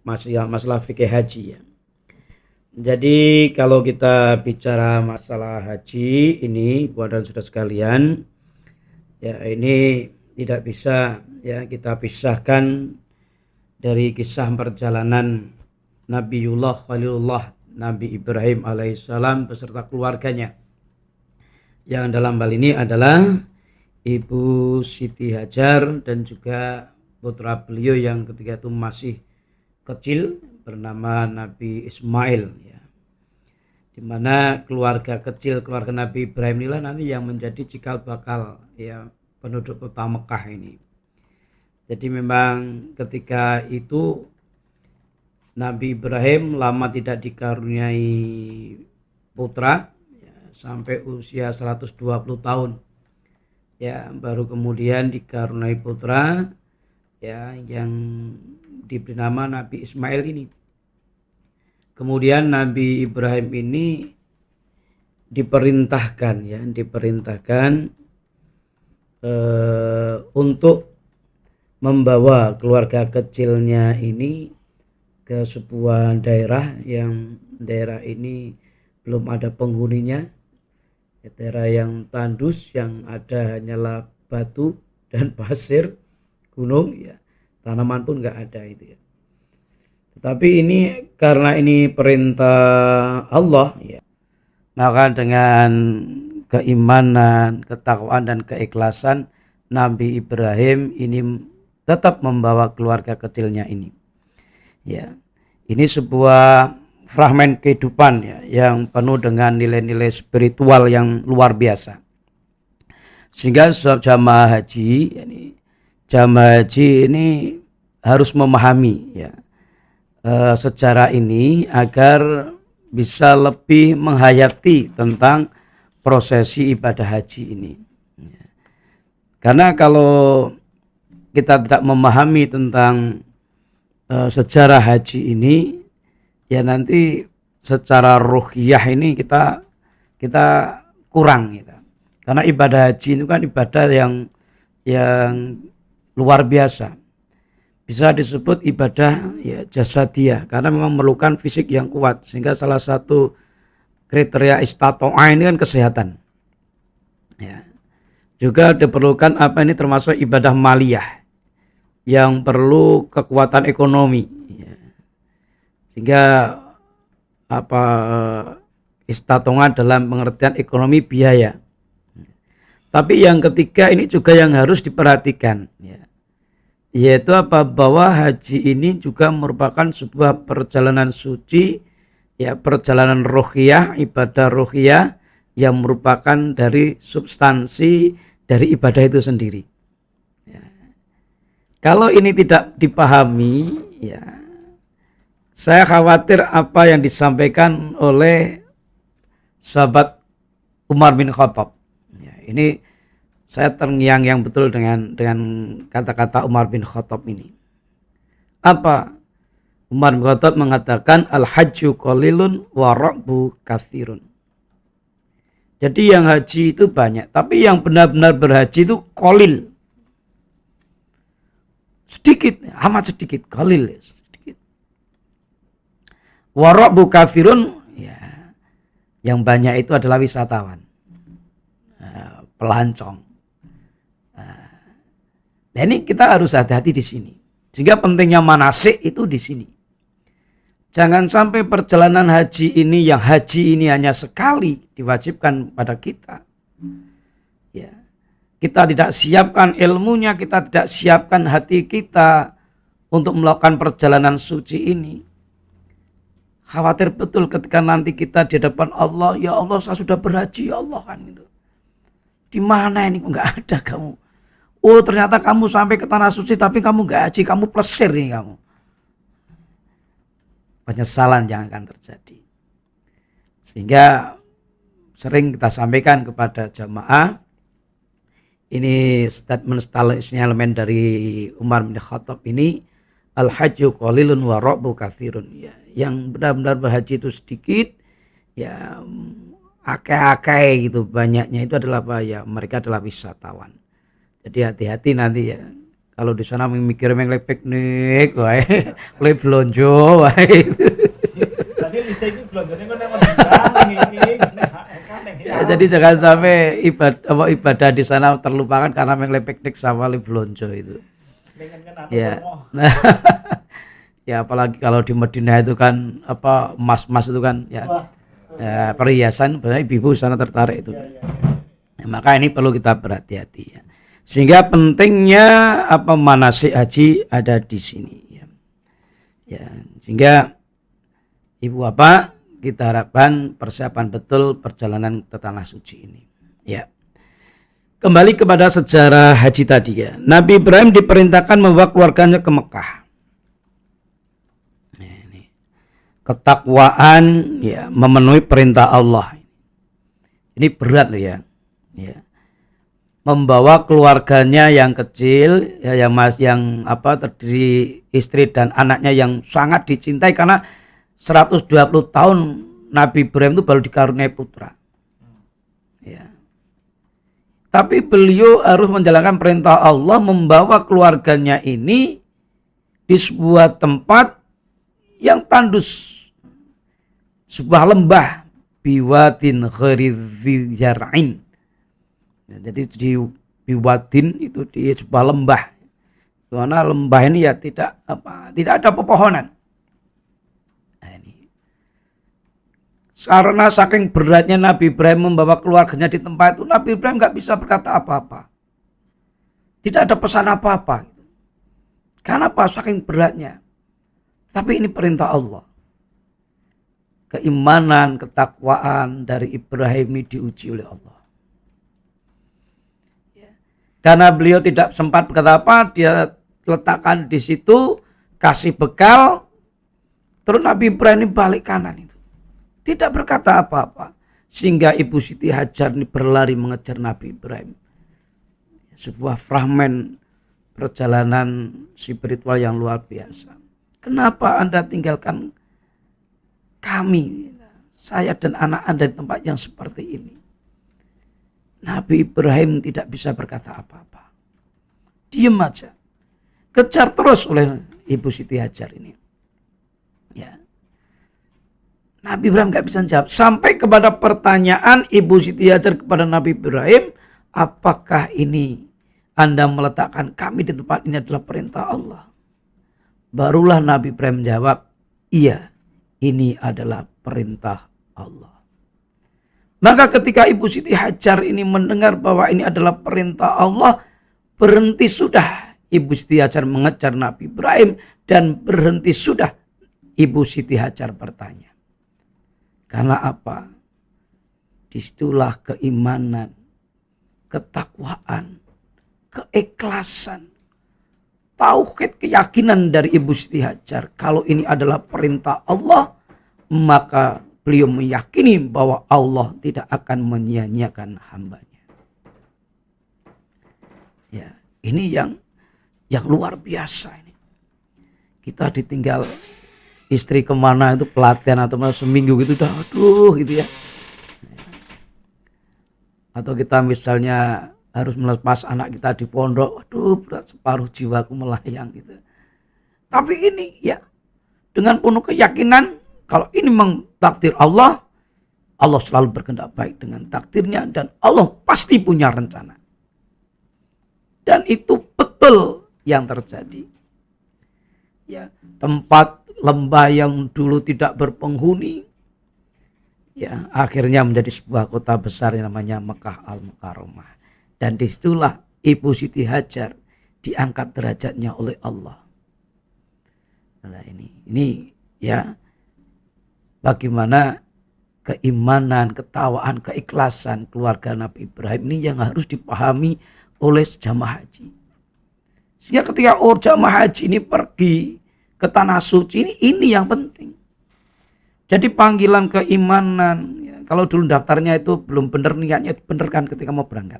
masalah fikih haji ya. Jadi kalau kita bicara masalah haji ini buat dan saudara sekalian, ya ini tidak bisa ya kita pisahkan dari kisah perjalanan Nabiullah Khalilullah Nabi Ibrahim alaihissalam beserta keluarganya. Yang dalam hal ini adalah Ibu Siti Hajar dan juga putra beliau yang ketika itu masih kecil bernama Nabi Ismail ya. Di mana keluarga kecil keluarga Nabi Ibrahim inilah nanti yang menjadi cikal bakal ya penduduk kota Mekah ini. Jadi memang ketika itu Nabi Ibrahim lama tidak dikaruniai putra ya, sampai usia 120 tahun. Ya, baru kemudian dikaruniai putra ya yang diberi nama Nabi Ismail ini. Kemudian Nabi Ibrahim ini diperintahkan untuk membawa keluarga kecilnya ini ke sebuah daerah yang daerah ini belum ada penghuninya, daerah yang tandus yang ada hanyalah batu dan pasir, gunung ya, tanaman pun nggak ada itu ya. Tetapi ini karena ini perintah Allah ya, maka dengan keimanan, ketakwaan dan keikhlasan Nabi Ibrahim ini tetap membawa keluarga kecilnya ini. Ya, ini sebuah fragmen kehidupan ya, yang penuh dengan nilai-nilai spiritual yang luar biasa. Sehingga jamaah haji ini harus memahami ya sejarah ini agar bisa lebih menghayati tentang prosesi ibadah haji ini. Karena kalau kita tidak memahami tentang sejarah haji ini, ya nanti secara ruhiyah ini kita kurang gitu. Karena ibadah haji itu kan ibadah yang luar biasa. Bisa disebut ibadah ya jasadiyah karena memang memerlukan fisik yang kuat, sehingga salah satu kriteria istato'ah ini kan kesehatan. Ya. Juga diperlukan termasuk ibadah maliyah yang perlu kekuatan ekonomi. Ya. Sehingga istato'ah dalam pengertian ekonomi biaya. Tapi yang ketiga ini juga yang harus diperhatikan ya, yaitu bahwa haji ini juga merupakan sebuah perjalanan suci ya, perjalanan ruhiyah, ibadah ruhiyah yang merupakan dari substansi dari ibadah itu sendiri ya. Kalau ini tidak dipahami ya, saya khawatir apa yang disampaikan oleh sahabat Umar bin Khattab ya, ini saya terngiang-ngiang betul dengan kata-kata Umar bin Khattab ini. Apa? Umar bin Khattab mengatakan al-hajju qalilun wa ra'bu katsirun. Jadi yang haji itu banyak, tapi yang benar-benar berhaji itu qalil. Sedikit, amat sedikit, qalil, sedikit. Wa ra'bu katsirun ya, yang banyak itu adalah wisatawan. Pelancong. Nah ini kita harus hati-hati di sini. Sehingga pentingnya manasik itu di sini. Jangan sampai perjalanan haji ini yang haji ini hanya sekali diwajibkan pada kita. Ya. Kita tidak siapkan ilmunya, kita tidak siapkan hati kita untuk melakukan perjalanan suci ini. Khawatir betul ketika nanti kita di depan Allah, ya Allah saya sudah berhaji ya Allah kan itu. Di mana ini enggak ada kamu? Oh ternyata kamu sampai ke tanah suci tapi kamu gak haji, kamu plesir nih kamu. Penyesalan yang akan terjadi. Sehingga sering kita sampaikan kepada jamaah, ini statement elemen dari Umar bin Khattab ini, al-hajju qalilun wa ra'bu katsirun ya. Yang benar-benar berhaji itu sedikit, ya akai-akai gitu, banyaknya itu adalah apa ya? Mereka adalah wisatawan. Jadi hati-hati nanti ya, Kalau di sana mikir menglek piknik wae, le blonjo wae. Tadi bisa iki blonjone kok nang iki. Ya, jadi jangan sampai ibadah di sana terlupakan karena menglek piknik sama le blonjo itu. Ya. Nah, ya apalagi kalau di Madinah itu kan emas-emas itu kan ya, ya perhiasan banyak ibu sana tertarik itu. Ya, maka ini perlu kita berhati-hati ya. Sehingga pentingnya manasik haji ada di sini ya. Ya, sehingga ibu kita harapkan persiapan betul perjalanan ke tanah suci ini. Ya. Kembali kepada sejarah haji tadi ya. Nabi Ibrahim diperintahkan membawa keluarganya ke Mekah. Ini. Ketakwaan ya, memenuhi perintah Allah. Ini berat loh ya. Ya. Membawa keluarganya yang kecil ya, yang terdiri istri dan anaknya yang sangat dicintai karena 120 tahun Nabi Ibrahim itu baru dikaruniai putra. Ya. Tapi beliau harus menjalankan perintah Allah membawa keluarganya ini di sebuah tempat yang tandus, sebuah lembah biwadin ghairi zar'in. Ya, jadi di biwadin itu di sebuah lembah. Di mana lembah ini ya tidak ada pepohonan. Nah, ini. Karena saking beratnya Nabi Ibrahim membawa keluarganya di tempat itu, Nabi Ibrahim nggak bisa berkata apa-apa. Tidak ada pesan apa-apa. Karena apa? Saking beratnya. Tapi ini perintah Allah. Keimanan, ketakwaan dari Ibrahim ini diuji oleh Allah. Karena beliau tidak sempat berkata apa, dia letakkan di situ, kasih bekal, terus Nabi Ibrahim ini balik kanan itu. Tidak berkata apa-apa. Sehingga Ibu Siti Hajar ini berlari mengejar Nabi Ibrahim. Sebuah fragmen perjalanan spiritual yang luar biasa. Kenapa Anda tinggalkan kami, saya dan anak Anda di tempat yang seperti ini? Nabi Ibrahim tidak bisa berkata apa-apa. Diam aja. Kejar terus oleh Ibu Siti Hajar ini. Ya. Nabi Ibrahim gak bisa jawab. Sampai kepada pertanyaan Ibu Siti Hajar kepada Nabi Ibrahim. Apakah ini Anda meletakkan kami di tempat ini adalah perintah Allah? Barulah Nabi Ibrahim menjawab. Iya, ini adalah perintah Allah. Maka ketika Ibu Siti Hajar ini mendengar bahwa ini adalah perintah Allah, berhenti sudah Ibu Siti Hajar mengejar Nabi Ibrahim dan berhenti sudah Ibu Siti Hajar bertanya. Karena apa? Disitulah keimanan, ketakwaan, keikhlasan, tauhid, keyakinan dari Ibu Siti Hajar. Kalau ini adalah perintah Allah, maka beliau meyakini bahwa Allah tidak akan menyia-nyiakan hambanya. Ya, ini yang luar biasa ini. Kita ditinggal istri kemana itu pelatihan atau seminggu gitu udah aduh gitu ya. Atau kita misalnya harus melepas anak kita di pondok, aduh berat separuh jiwaku melayang gitu. Tapi ini ya dengan penuh keyakinan kalau ini memang takdir Allah, Allah selalu berkehendak baik dengan takdirnya dan Allah pasti punya rencana. Dan itu betul yang terjadi. Ya, tempat lembah yang dulu tidak berpenghuni, ya akhirnya menjadi sebuah kota besar yang namanya Mekah Al-Mukarramah. Dan disitulah Ibu Siti Hajar diangkat derajatnya oleh Allah. Nah ini ya. Bagaimana keimanan, ketawaan, keikhlasan keluarga Nabi Ibrahim ini yang harus dipahami oleh jamaah haji. Sehingga ketika jamaah haji ini pergi ke tanah suci ini yang penting. Jadi panggilan keimanan, ya, kalau dulu daftarnya itu belum benar niatnya benar kan ketika mau berangkat.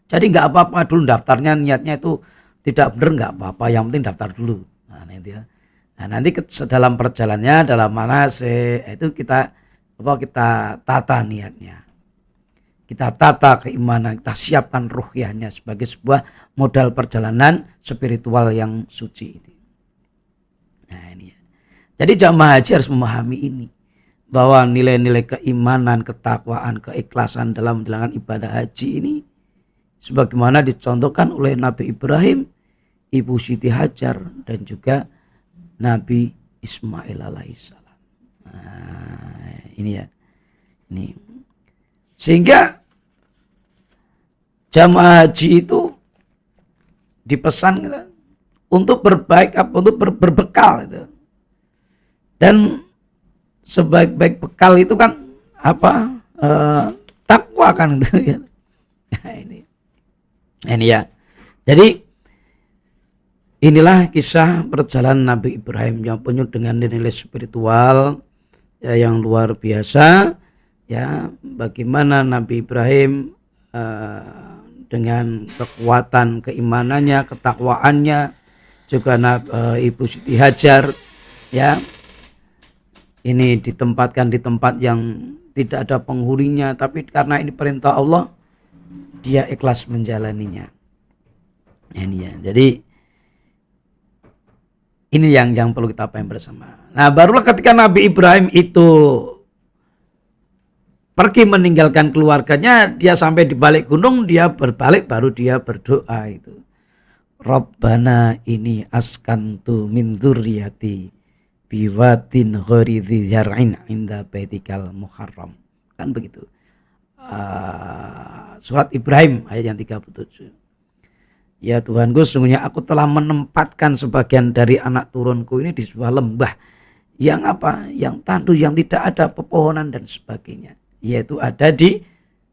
Jadi nggak apa-apa dulu daftarnya niatnya itu tidak benar nggak apa-apa, yang penting daftar dulu. Nah nanti ya. Nah, nanti dalam perjalanannya dalam manasik itu kita tata niatnya. kita tata keimanan, kita siapkan ruhiyahnya sebagai sebuah modal perjalanan spiritual yang suci. Nah ini ya. Jadi jamaah haji harus memahami ini, bahwa nilai-nilai keimanan, ketakwaan, keikhlasan dalam menjalankan ibadah haji ini sebagaimana dicontohkan oleh Nabi Ibrahim, Ibu Siti Hajar, dan juga Nabi Ismail alaihissalam. Nah, ini ya. Ini. Sehingga jamaah haji itu dipesan gitu, untuk berbaik, untuk berbekal gitu. Dan sebaik-baik bekal itu kan apa? Takwa kan gitu ya. Ini ya. Jadi inilah kisah perjalanan Nabi Ibrahim yang penuh dengan nilai spiritual ya, yang luar biasa ya. Bagaimana Nabi Ibrahim dengan kekuatan keimanannya, ketakwaannya, juga Ibu Siti Hajar ya, ini ditempatkan di tempat yang tidak ada penghuninya, tapi karena ini perintah Allah, dia ikhlas menjalaninya. Ini ya. Jadi ini yang perlu kita pahami bersama. Nah, barulah ketika Nabi Ibrahim itu pergi meninggalkan keluarganya, dia sampai di balik gunung, dia berbalik, baru dia berdoa itu. Rabbana ini askantu min dzurriyyati biwadin ghairi dzi zar'in inda baitikal muharram. Kan begitu. Surat Ibrahim ayat yang 37. Ya Tuhanku, sesungguhnya aku telah menempatkan sebagian dari anak turunku ini di sebuah lembah yang apa? Yang tandus, yang tidak ada pepohonan dan sebagainya. Yaitu ada di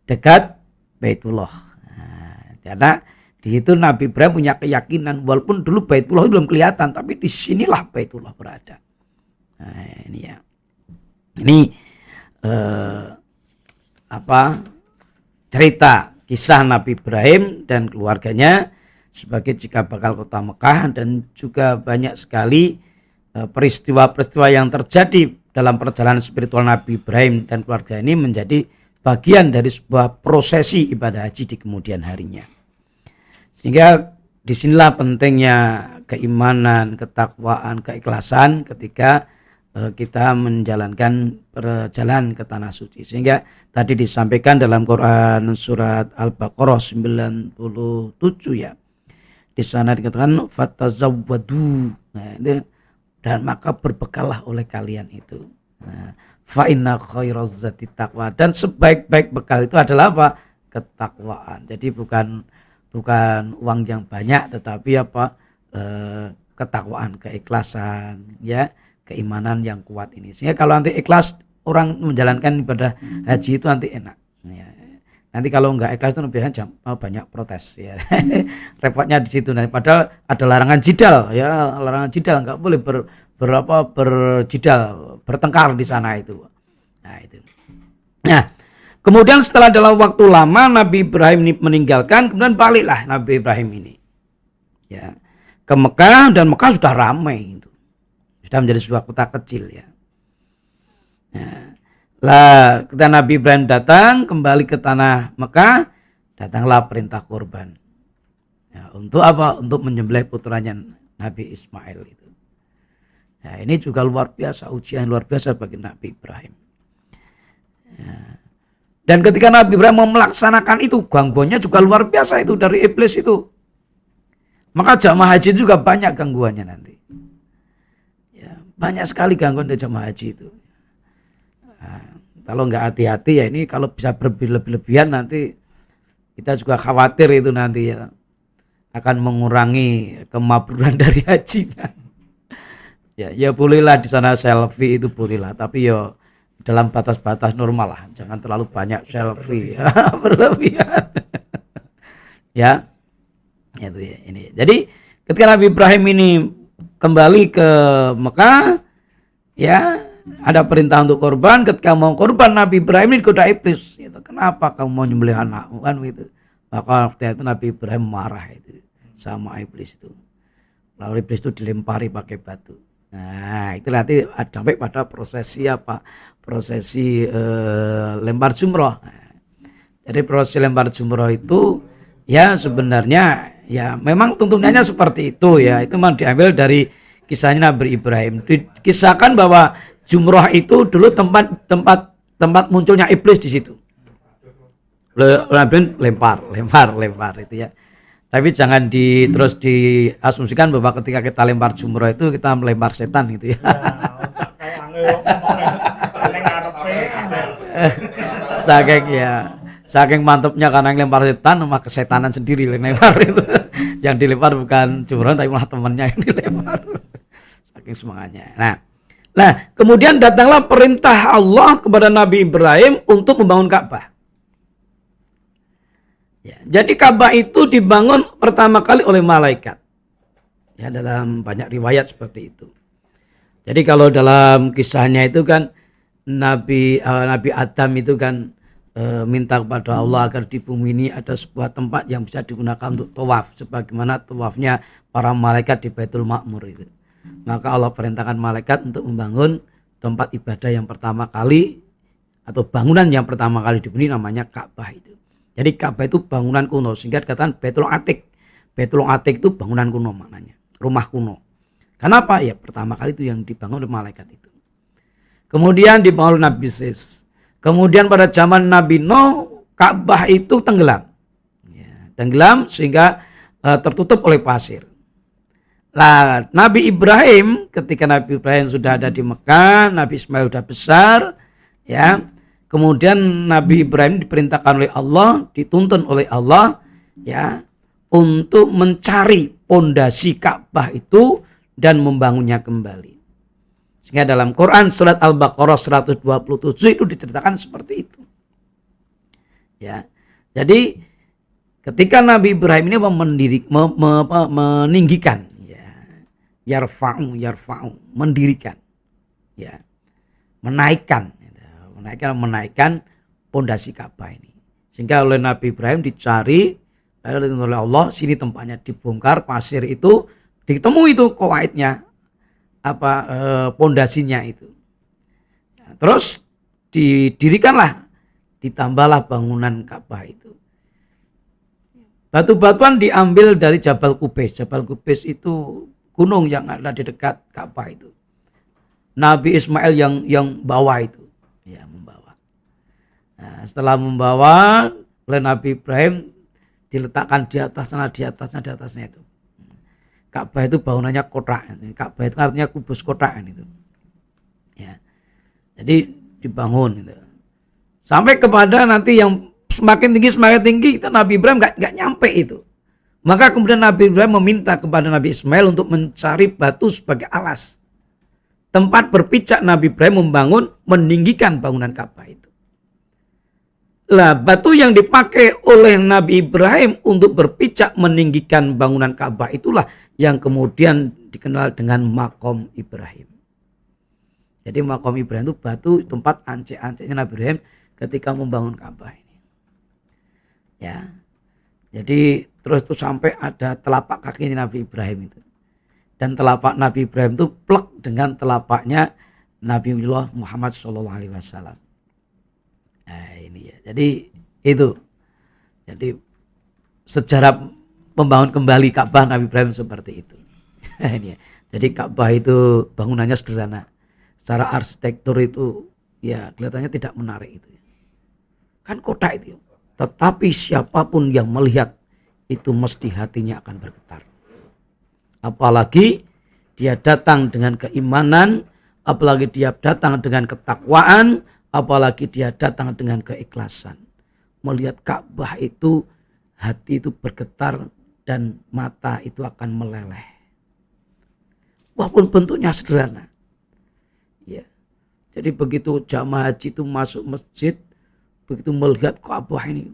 dekat Baitullah. Nah, karena di situ Nabi Ibrahim punya keyakinan, walaupun dulu Baitullah belum kelihatan, tapi di sinilah Baitullah berada. Nah, ini ya. Ini cerita kisah Nabi Ibrahim dan keluarganya sebagai cikal bakal kota Mekah, dan juga banyak sekali peristiwa-peristiwa yang terjadi dalam perjalanan spiritual Nabi Ibrahim dan keluarga ini menjadi bagian dari sebuah prosesi ibadah haji di kemudian harinya. Sehingga disinilah pentingnya keimanan, ketakwaan, keikhlasan ketika kita menjalankan perjalanan ke tanah suci. Sehingga tadi disampaikan dalam Quran surat Al-Baqarah 97 ya. Di sana dikatakan fatazawwadu. Nah, itu, dan maka berbekallah oleh kalian itu. Nah, fa inna khairaz zati taqwa, dan sebaik-baik bekal itu adalah apa? Ketakwaan. Jadi bukan uang yang banyak, tetapi apa? Ketakwaan, keikhlasan, ya, keimanan yang kuat ini. Sehingga kalau nanti ikhlas orang menjalankan ibadah haji itu nanti enak. Ya. Nanti kalau enggak ikhlas itu biasanya banyak protes ya. Repotnya di situ. Nah, padahal ada larangan jidal ya, larangan jidal, enggak boleh berjidal, bertengkar di sana itu. Nah, itu. Nah, kemudian setelah dalam waktu lama Nabi Ibrahim ini meninggalkan, kemudian baliklah Nabi Ibrahim ini ya ke Mekah, dan Mekah sudah ramai itu. Sudah menjadi sebuah kota kecil ya. Nah, lah ketika Nabi Ibrahim datang kembali ke tanah Mekah, datanglah perintah kurban. Ya, untuk apa? Untuk menyembelih putranya Nabi Ismail itu. Ya, ini juga luar biasa, ujian luar biasa bagi Nabi Ibrahim. Ya. Dan ketika Nabi Ibrahim mau melaksanakan itu, gangguannya juga luar biasa itu dari iblis itu. Maka jamaah haji juga banyak gangguannya nanti. Ya, banyak sekali gangguan dari jamaah haji itu. Nah, kalau nggak hati-hati ya ini kalau bisa berlebih-lebihan nanti kita juga khawatir itu nanti ya akan mengurangi kemabruran dari hajinya. Ya bolehlah di sana selfie itu bolehlah, tapi ya dalam batas-batas normal lah, jangan terlalu banyak selfie ya, berlebihan. Ya, itu ya ini. Jadi ketika Nabi Ibrahim ini kembali ke Mekah, ya ada perintah untuk korban. Ketika mau korban, Nabi Ibrahim ini digoda iblis. Gitu. Kenapa kamu mau nyembelih anakmu kan gitu? Maka waktu itu Nabi Ibrahim marah itu sama iblis itu. Lalu iblis itu dilempari pakai batu. Nah itu nanti sampai pada prosesi apa? Prosesi lempar jumroh. Nah, Jadi proses lempar jumroh itu ya sebenarnya ya memang tuntunannya seperti itu ya. Itu memang diambil dari kisahnya Nabi Ibrahim. Dikisahkan bahwa jumroh itu dulu tempat munculnya iblis di situ. Nabi lempar itu ya. Tapi jangan terus diasumsikan bahwa ketika kita lempar jumroh itu kita melempar setan gitu ya. Kayak angel ngarepe. Saking mantapnya karena yang lempar setan maka kesetanan sendiri lempar itu. Yang dilempar bukan jumroh tapi malah temannya yang dilempar. Saking semangatnya. Nah, kemudian datanglah perintah Allah kepada Nabi Ibrahim untuk membangun Ka'bah. Ya, jadi Ka'bah itu dibangun pertama kali oleh malaikat. Ya, dalam banyak riwayat seperti itu. Jadi kalau dalam kisahnya itu kan Nabi Adam itu kan minta kepada Allah agar di bumi ini ada sebuah tempat yang bisa digunakan untuk tawaf sebagaimana tawafnya para malaikat di Baitul Ma'mur itu. Maka Allah perintahkan malaikat untuk membangun tempat ibadah yang pertama kali atau bangunan yang pertama kali di bumi namanya Ka'bah itu. Jadi Ka'bah itu bangunan kuno sehingga dikatakan Baitul Atiq. Baitul Atiq itu bangunan kuno maknanya, rumah kuno. Kenapa? Ya pertama kali itu yang dibangun oleh malaikat itu. Kemudian dibangun oleh Nabi Sis. Kemudian pada zaman Nabi Nuh Ka'bah itu tenggelam. Ya, tenggelam sehingga tertutup oleh pasir. Nah, Nabi Ibrahim ketika Nabi Ibrahim sudah ada di Mekah, Nabi Ismail sudah besar, ya. Kemudian Nabi Ibrahim diperintahkan oleh Allah, dituntun oleh Allah, ya, untuk mencari pondasi Ka'bah itu dan membangunnya kembali. Sehingga dalam Quran surat Al-Baqarah 127 itu diceritakan seperti itu. Ya. Jadi ketika Nabi Ibrahim ini meninggikan yarfa'u mendirikan, ya, menaikkan pondasi Ka'bah ini, sehingga oleh Nabi Ibrahim dicari oleh Allah, sini tempatnya dibongkar, pasir itu ditemui itu qawaidnya pondasinya itu, ya, terus didirikanlah, ditambahlah bangunan Ka'bah itu. Batu-batuan diambil dari Jabal Qubais. Jabal Qubais itu gunung yang ada di dekat Ka'bah itu. Nabi Ismail yang bawa itu, ya, membawa. Nah, setelah membawa oleh Nabi Ibrahim diletakkan di atasnya itu. Ka'bah itu bangunannya kotak. Ka'bah itu artinya kubus kotak itu. Ya. Jadi dibangun itu. Sampai kepada nanti yang semakin tinggi itu Nabi Ibrahim nggak nyampe itu. Maka kemudian Nabi Ibrahim meminta kepada Nabi Ismail untuk mencari batu sebagai alas. Tempat berpijak Nabi Ibrahim meninggikan bangunan Ka'bah itu. Lah, batu yang dipakai oleh Nabi Ibrahim untuk berpijak meninggikan bangunan Ka'bah itulah yang kemudian dikenal dengan Maqam Ibrahim. Jadi Maqam Ibrahim itu batu tempat ancek-anceknya Nabi Ibrahim ketika membangun Ka'bah ini. Ya. Jadi terus itu sampai ada telapak kaki Nabi Ibrahim itu. Dan telapak Nabi Ibrahim itu plek dengan telapaknya Nabiullah Muhammad SAW. Nah ini ya. Jadi itu. Jadi sejarah membangun kembali Ka'bah Nabi Ibrahim seperti itu. Ini ya. Jadi Ka'bah itu bangunannya sederhana. Secara arsitektur itu ya kelihatannya tidak menarik itu. Kan kota itu. Tetapi siapapun yang melihat itu mesti hatinya akan bergetar. Apalagi dia datang dengan keimanan, apalagi dia datang dengan ketakwaan, apalagi dia datang dengan keikhlasan. Melihat Ka'bah itu hati itu bergetar dan mata itu akan meleleh. Walaupun bentuknya sederhana. Ya. Jadi begitu jamaah haji itu masuk masjid, begitu melihat Ka'bah ini,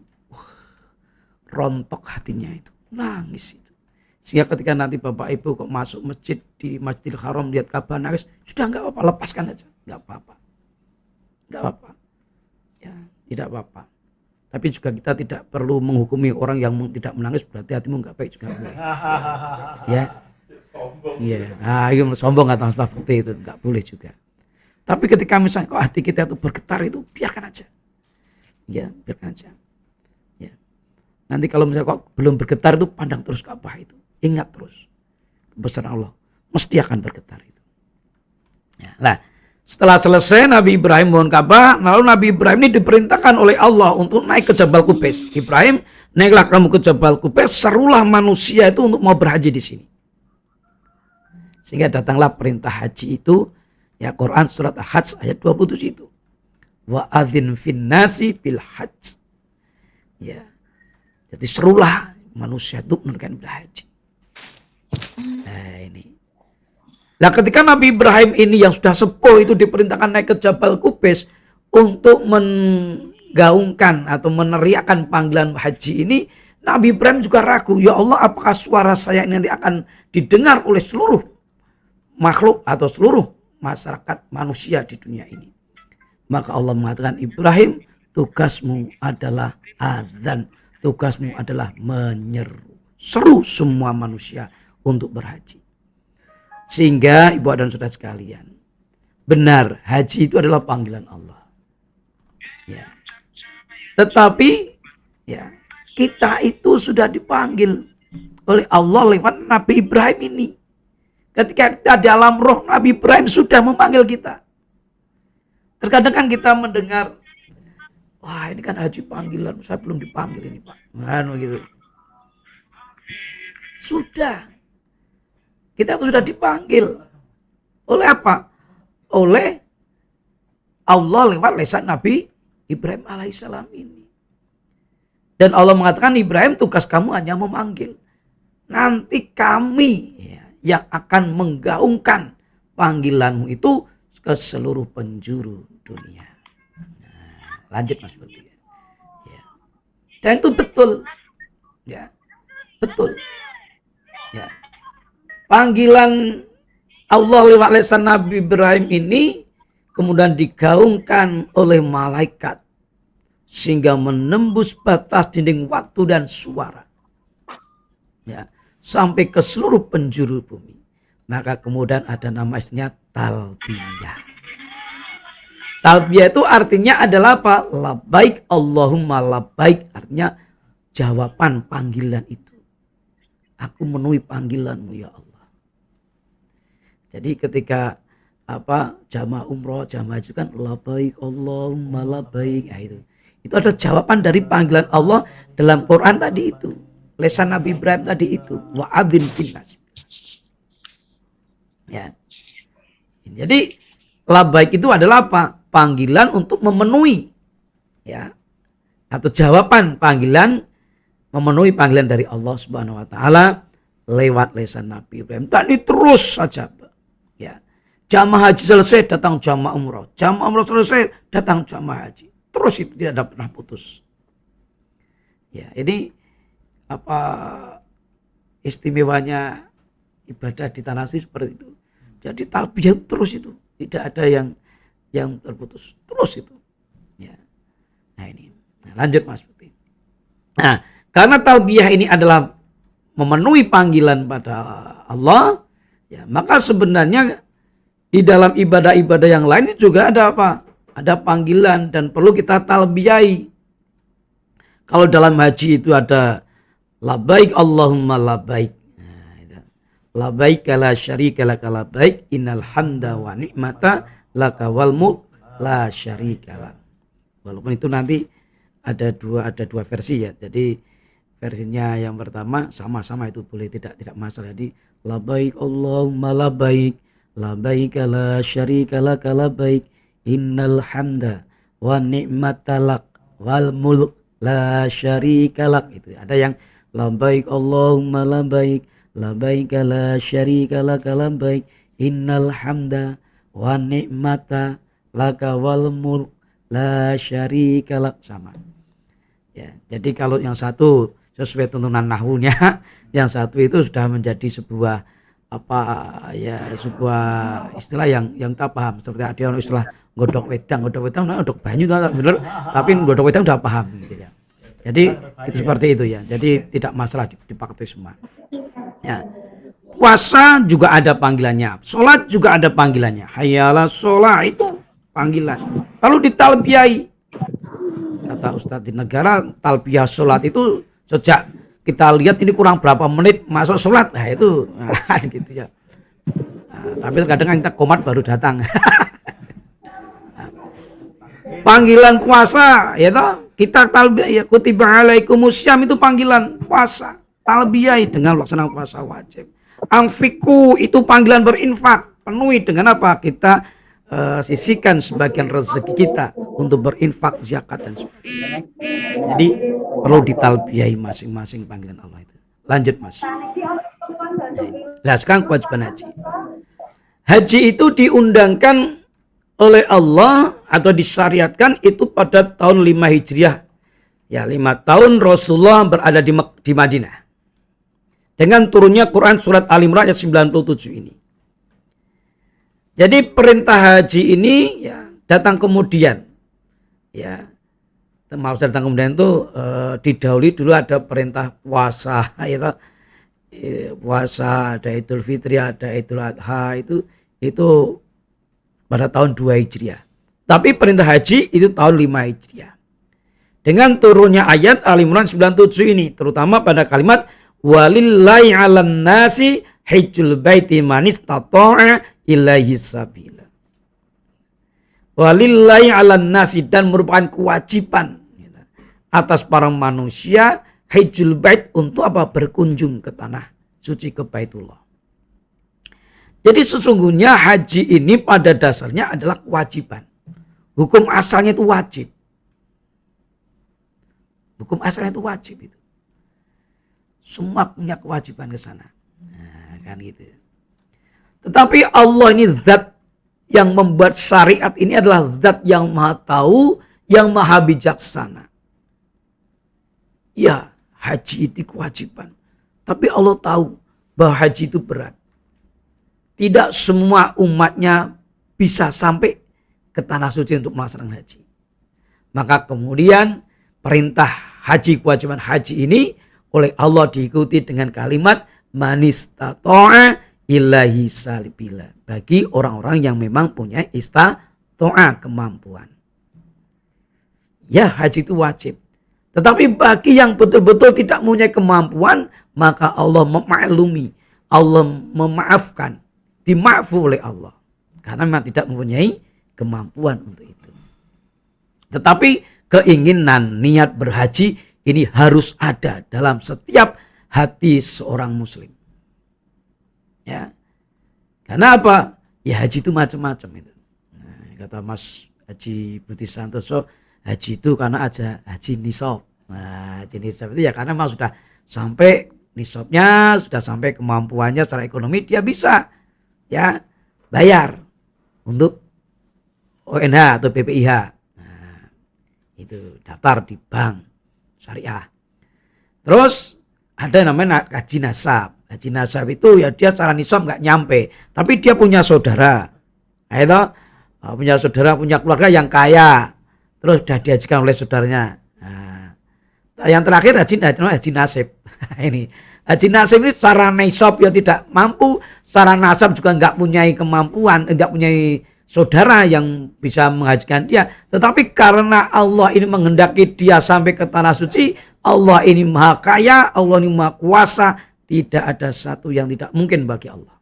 rontok hatinya itu, nangis itu. Sehingga ketika nanti Bapak Ibu kok masuk masjid di Masjidil Haram lihat Ka'bah nangis, sudah enggak apa-apa, lepaskan aja, enggak apa-apa. Enggak apa-apa. Ya, tidak apa-apa. Tapi juga kita tidak perlu menghukumi orang yang tidak menangis berarti hatimu enggak baik juga boleh. Ya. Sombong. Iya. Nah, itu sombong atau seperti itu enggak boleh juga. Tapi ketika misalnya kok hati kita itu bergetar itu biarkan aja. Ya, biarkan aja. Nanti kalau misalnya kok belum bergetar itu pandang terus Ka'bah itu. Ingat terus kebesaran Allah. Mesti akan bergetar itu. Ya, nah, setelah selesai Nabi Ibrahim mohon Ka'bah, lalu Nabi Ibrahim ini diperintahkan oleh Allah untuk naik ke Jabal Qubais. Ibrahim, naiklah kamu ke Jabal Qubais, serulah manusia itu untuk mau berhaji di sini. Sehingga datanglah perintah haji itu, ya Quran surat Al-Hajj ayat 27 itu. Wa adzin fin nasi bil hajj. Ya. Jadi serulah manusia itu menunaikan ibadah haji. Nah, ini. Nah, ketika Nabi Ibrahim ini yang sudah sepuh itu diperintahkan naik ke Jabal Qubais untuk menggaungkan atau meneriakkan panggilan haji ini, Nabi Ibrahim juga ragu, ya Allah, apakah suara saya ini nanti akan didengar oleh seluruh makhluk atau seluruh masyarakat manusia di dunia ini. Maka Allah mengatakan, Ibrahim, tugasmu adalah azan, tugasmu adalah menyeru, seru semua manusia untuk berhaji. Sehingga ibu dan saudara sekalian, benar haji itu adalah panggilan Allah. Ya. Tetapi ya, kita itu sudah dipanggil oleh Allah lewat Nabi Ibrahim ini. Ketika kita di alam roh, Nabi Ibrahim sudah memanggil kita. Terkadang kan kita mendengar, wah ini kan haji panggilan, saya belum dipanggil ini Pak. Nah, gitu. Sudah. Kita sudah dipanggil. Oleh apa? Oleh Allah lewat lisan Nabi Ibrahim alaihissalam ini. Dan Allah mengatakan, Ibrahim, tugas kamu hanya memanggil. Nanti kami yang akan menggaungkan panggilanmu itu ke seluruh penjuru dunia. Nah, lanjut Mas Budi. Ya. Dan itu betul. Ya. Betul. Ya. Panggilan Allah lewat lisan Nabi Ibrahim ini kemudian digaungkan oleh malaikat sehingga menembus batas dinding waktu dan suara. Ya, sampai ke seluruh penjuru bumi. Maka kemudian ada nama istilahnya talbiyah. Talbiyah itu artinya adalah apa? Labbaik Allahumma labbaik, artinya jawaban panggilan itu. Aku memenuhi panggilanmu ya Allah. Jadi ketika jamaah umroh, jamaah haji kan labbaik Allahumma labbaik. Nah, itu ada jawaban dari panggilan Allah dalam Quran tadi itu. Lisan Nabi Ibrahim tadi itu. Wa adzin fin nas. Ya. Jadi labbaik itu adalah apa? Panggilan untuk memenuhi, ya, atau jawaban panggilan, memenuhi panggilan dari Allah Subhanahu wa taala lewat lisan Nabi Ibrahim. Dan ini terus saja. Ya. Jamaah haji selesai datang jamaah umroh. Jamaah umroh selesai datang jamaah haji. Terus itu tidak ada pernah putus. Ya, ini apa istimewanya ibadah di tanah suci seperti itu. Jadi talbiyah terus itu, tidak ada yang terputus, terus itu. Ya. Nah ini, lanjut Mas Putih. Nah, karena talbiyah ini adalah memenuhi panggilan pada Allah, ya, maka sebenarnya di dalam ibadah-ibadah yang lain juga ada apa? Ada panggilan dan perlu kita talbiyai. Kalau dalam haji itu ada labbaik Allahumma labbaik. Labbaik la syarika laka labbaik innal hamda wa ni'mata laka wal mulk la syarika lak. Walaupun itu nanti ada dua versi ya. Jadi versinya yang pertama sama-sama itu boleh, tidak masalah. Jadi labbaik Allahumma labbaik labbaik la syarika laka labbaik innal hamda wa ni'mata lak wal mulk la syarika lak. Itu ada yang labbaik Allahumma labbaik labbaik la syarika laka labbaik innal hamda wa ni'mata laka wal mulk la syarika lak, sama. Ya, jadi kalau yang satu sesuai tuntunan nahwunya, yang satu itu sudah menjadi sebuah sebuah istilah yang tak paham. Seperti ada istilah godok wedang godok banyu bener, tapi godok wedang udah paham gitu ya. Jadi itu seperti itu ya. Jadi tidak masalah dipakai semua. Ya. Puasa juga ada panggilannya, sholat juga ada panggilannya. Hayyalah sholat itu panggilan. Lalu ditalbiyai. Kata Ustadz di negara, talbiyah sholat itu Sejak kita lihat ini kurang berapa menit masuk sholat, nah itu gitu ya. Nah, tapi kadang kita komat baru datang. Panggilan puasa, ya toh, kita talbiyah ya kutiba alaikumusyaum itu panggilan puasa, talbiyah dengan melaksanakan puasa wajib. Anfiku itu panggilan berinfak, penuhi dengan apa? Kita sisihkan sebagian rezeki kita untuk berinfak, zakat dan sebagainya. Jadi perlu ditalbiyahi masing-masing panggilan Allah itu. Lanjut Mas. Nah, sekarang kewajiban haji. Haji itu diundangkan oleh Allah atau disyariatkan itu pada tahun 5 Hijriah. Ya, 5 tahun Rasulullah berada di Madinah. Dengan turunnya Quran surat Al-Imran ayat 97 ini. Jadi perintah haji ini ya datang kemudian. Ya. Maksud datang kemudian itu didahului dulu ada perintah puasa ya. Puasa, ada Idul Fitri, ada Idul Adha itu pada tahun 2 Hijriah. Tapi perintah haji itu tahun 5 Hijriah. Dengan turunnya ayat Al-Imran 97 ini, terutama pada kalimat walillahi 'alan nasi hajjul baiti man istata'a ilaihi sabila. Walillahi 'alan nasi, dan merupakan kewajiban atas para manusia hajjul bait, untuk apa? Berkunjung ke tanah suci, ke Baitullah. Jadi sesungguhnya haji ini pada dasarnya adalah kewajiban. Hukum asalnya itu wajib. Hukum asalnya itu wajib itu. Semua punya kewajiban ke sana. Nah, kan gitu. Tetapi Allah ini zat yang membuat syariat ini adalah zat yang maha tahu, yang maha bijaksana. Ya, haji itu kewajiban. Tapi Allah tahu bahwa haji itu berat. Tidak semua umatnya bisa sampai ke tanah suci untuk melaksanakan haji. Maka kemudian perintah haji, kewajiban haji ini oleh Allah diikuti dengan kalimat manistata'a ilahi salibila. Bagi orang-orang yang memang punya istata'a, kemampuan. Ya, haji itu wajib. Tetapi bagi yang betul-betul tidak mempunyai kemampuan, maka Allah memaklumi, Allah memaafkan, dimaafu oleh Allah. Karena memang tidak mempunyai kemampuan untuk itu. Tetapi keinginan, niat berhaji ini harus ada dalam setiap hati seorang muslim. Ya. Karena apa? Ya, haji itu macam-macam itu. Nah, kata Mas Haji Budi Santoso, haji itu karena aja haji nisab. Nah, haji nisab itu ya karena memang sudah sampai nisabnya, sudah sampai kemampuannya secara ekonomi, dia bisa ya bayar untuk ONH atau BPIH. Nah, itu daftar di bank syariah. Terus ada yang namanya haji nasab. Haji nasab itu ya dia secara nisab nggak nyampe, tapi dia punya saudara. Nah, itu punya saudara, punya keluarga yang kaya. Terus sudah dihajikan oleh saudaranya. Nah, yang terakhir haji nasib. Ini haji nasib ini secara nisab ya tidak mampu, secara nasab juga nggak punya kemampuan, tidak punya saudara yang bisa menghajikan dia. Tetapi karena Allah ini menghendaki dia sampai ke tanah suci, Allah ini maha kaya, Allah ini maha kuasa, tidak ada satu yang tidak mungkin bagi Allah.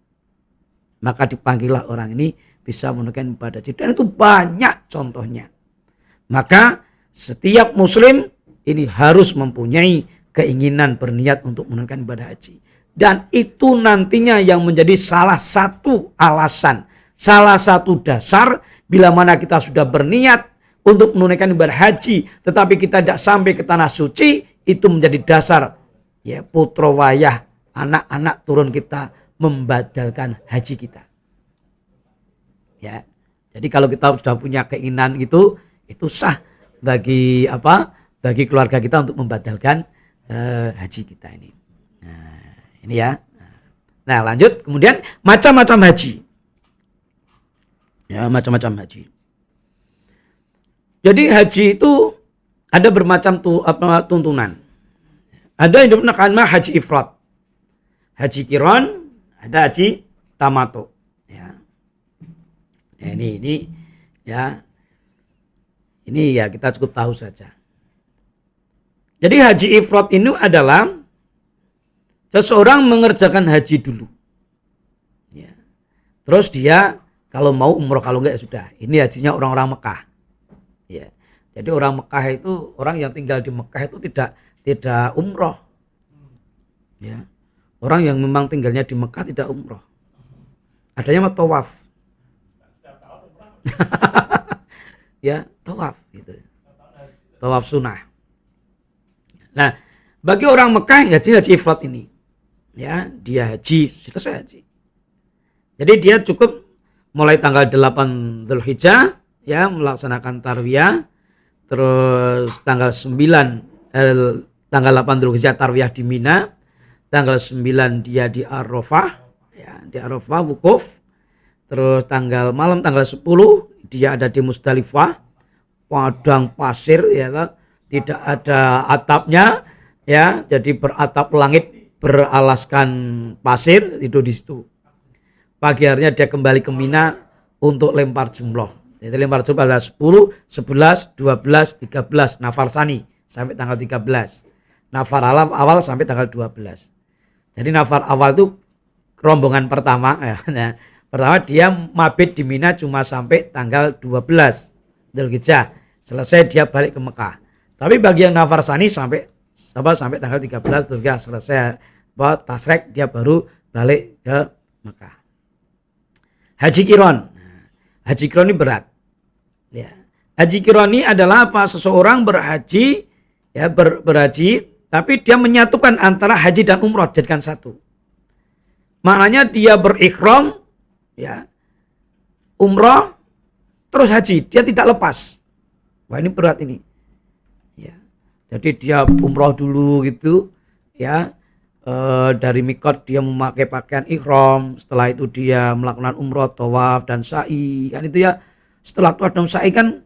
Maka dipanggillah orang ini bisa menunaikan ibadah haji. Dan itu banyak contohnya. Maka setiap muslim ini harus mempunyai keinginan berniat untuk menunaikan ibadah haji. Dan itu nantinya yang menjadi salah satu alasan, salah satu dasar bila mana kita sudah berniat untuk menunaikan ibadah haji, tetapi kita tidak sampai ke tanah suci, itu menjadi dasar ya putra wayah anak-anak turun kita membadalkan haji kita. Ya. Jadi kalau kita sudah punya keinginan itu sah bagi bagi keluarga kita untuk membadalkan haji kita ini. Nah, ini ya. Nah, lanjut kemudian macam-macam haji. Ya, macam-macam haji. Jadi haji itu ada bermacam tuntunan. Ada yang dinamakan haji ifrat, haji qiran, ada haji tamato. Ya. Ini ya. Ini ya kita cukup tahu saja. Jadi haji ifrad ini adalah seseorang mengerjakan haji dulu. Ya. Terus dia kalau mau umroh, kalau enggak ya sudah. Ini hajinya orang-orang Mekah. Ya. Jadi orang Mekah itu, orang yang tinggal di Mekah itu tidak umroh. Ya. Orang yang memang tinggalnya di Mekah tidak umroh. Adanya mah tawaf. Ya, tawaf gitu. Tawaf sunnah. Nah, bagi orang Mekah haji ifrad ini, ya dia haji selesai haji. Jadi dia cukup mulai tanggal 8 Dzulhijjah ya melaksanakan tarwiyah, terus tanggal 8 Dzulhijjah tarwiyah di Mina, tanggal 9 dia di Arafah, ya di Arafah wukuf, terus malam tanggal 10 dia ada di Musdalifah, padang pasir ya. Tidak ada atapnya ya, jadi beratap langit, beralaskan pasir, itu di situ. Pagi harinya dia kembali ke Mina untuk lempar jumroh. Jadi lempar jumroh adalah 10, 11, 12, 13 nafar sani sampai tanggal 13. Nafar awal sampai tanggal 12. Jadi nafar awal itu rombongan pertama ya. Pertama dia mabit di Mina cuma sampai tanggal 12 Dzulhijjah. Selesai dia balik ke Mekah. Tapi bagi yang nafar sani sampai tanggal 13 itu ya selesai tasrek, dia baru balik ke Mekah. Haji Qiron. Haji Qiron ini berat. Ya. Haji Qiron ini adalah apa? Seseorang berhaji ya berhaji tapi dia menyatukan antara haji dan umroh jadikan satu. Maknanya dia berikhram ya umroh terus haji, dia tidak lepas. Wah, ini berat ini. Jadi dia umroh dulu gitu ya, dari mikot dia memakai pakaian ihram, setelah itu dia melakukan umroh, tawaf dan sa'i kan itu ya. Setelah tawaf dan sa'i kan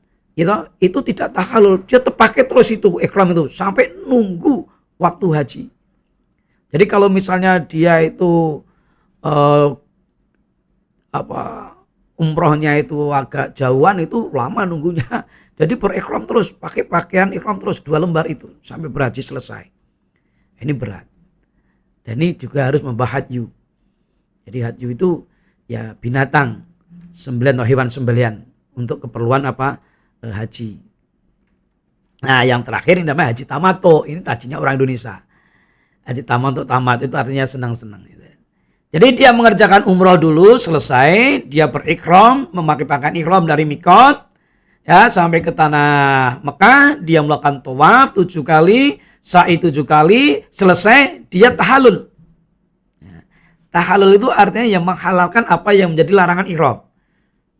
itu tidak tahallul, dia terpakai terus itu ihram itu sampai nunggu waktu haji. Jadi kalau misalnya dia itu umrohnya itu agak jauhan, itu lama nunggunya. Jadi berikhram terus, pakai pakaian ikhram terus 2 lembar itu sampai berhaji selesai. Ini berat. Dan ini juga harus membahas hadyu. Jadi hadyu itu ya binatang sembelihan atau hewan sembelihan untuk keperluan haji. Nah, yang terakhir ini namanya haji tamato. Ini hajinya orang Indonesia. Haji tamato, tamat itu artinya senang-senang. Jadi dia mengerjakan umroh dulu selesai, dia berikhram, memakai pakaian ikhram dari mikot ya sampai ke tanah Mekah, dia melakukan tawaf 7 kali, sa'i 7 kali, selesai dia tahallul. Ya. Tahallul itu artinya yang menghalalkan apa yang menjadi larangan ihram.